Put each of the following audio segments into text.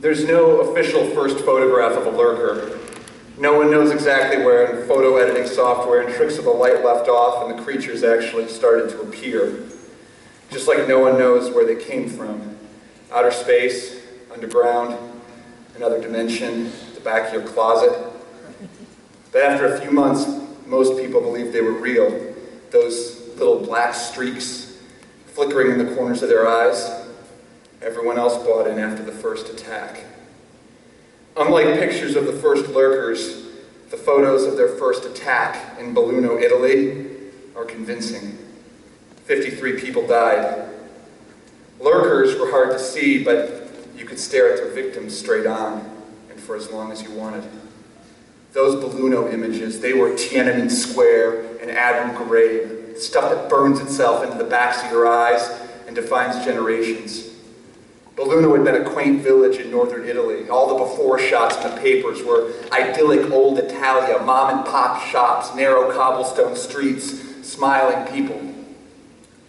There's no official first photograph of a lurker. No one knows exactly where in photo editing software and tricks of the light left off and the creatures actually started to appear. Just like no one knows where they came from. Outer space, underground, another dimension, the back of your closet. But after a few months, most people believed they were real. Those little black streaks flickering in the corners of their eyes. Everyone else bought in after the first attack. Unlike pictures of the first lurkers, the photos of their first attack in Belluno, Italy are convincing. 53 people died. Lurkers were hard to see, but you could stare at their victims straight on, and for as long as you wanted. Those Belluno images, they were Tiananmen Square and Abu Ghraib, stuff that burns itself into the backs of your eyes and defines generations. Belluno had been a quaint village in northern Italy. All the before shots in the papers were idyllic old Italia, mom and pop shops, narrow cobblestone streets, smiling people.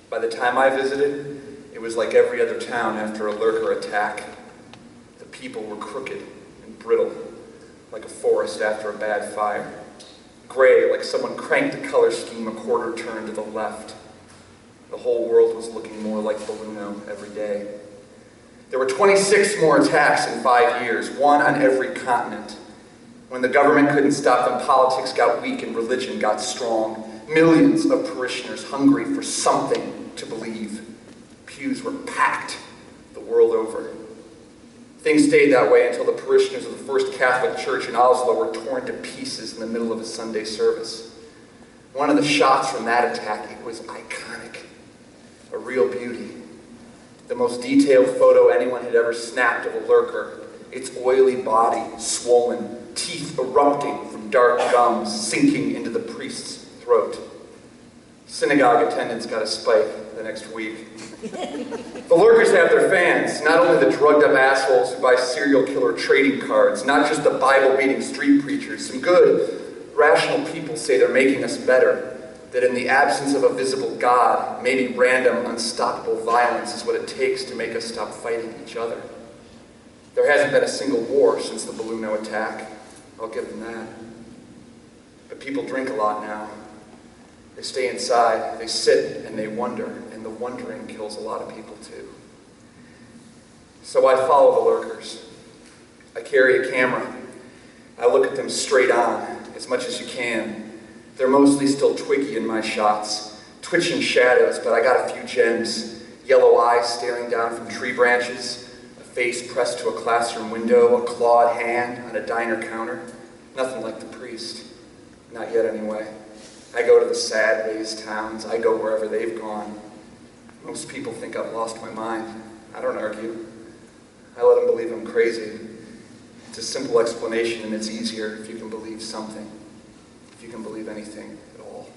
By the time I visited, it was like every other town after a lurker attack. The people were crooked and brittle, like a forest after a bad fire. Gray, like someone cranked the color scheme a quarter turn to the left. The whole world was looking more like Belluno every day. There were 26 more attacks in 5 years, one on every continent. When the government couldn't stop them, politics got weak and religion got strong. Millions of parishioners hungry for something to believe. Pews were packed the world over. Things stayed that way until the parishioners of the First Catholic Church in Oslo were torn to pieces in the middle of a Sunday service. One of the shots from that attack, it was iconic, a real beauty. The most detailed photo anyone had ever snapped of a lurker, its oily body swollen, teeth erupting from dark gums sinking into the priest's throat. Synagogue attendance got a spike the next week. The lurkers have their fans, not only the drugged-up assholes who buy serial killer trading cards, not just the Bible-beating street preachers. Some good, rational people say they're making us better, that in the absence of a visible God, maybe random, unstoppable violence is what it takes to make us stop fighting each other. There hasn't been a single war since the Belluno attack. I'll give them that. But people drink a lot now. They stay inside, they sit, and they wonder, and the wondering kills a lot of people too. So I follow the lurkers. I carry a camera. I look at them straight on, as much as you can. They're mostly still twiggy in my shots, twitching shadows, but I got a few gems. Yellow eyes staring down from tree branches, a face pressed to a classroom window, a clawed hand on a diner counter. Nothing like the priest. Not yet, anyway. I go to the sad, hazed towns. I go wherever they've gone. Most people think I've lost my mind. I don't argue. I let them believe I'm crazy. It's a simple explanation, and it's easier if you can believe something. If you can believe anything at all.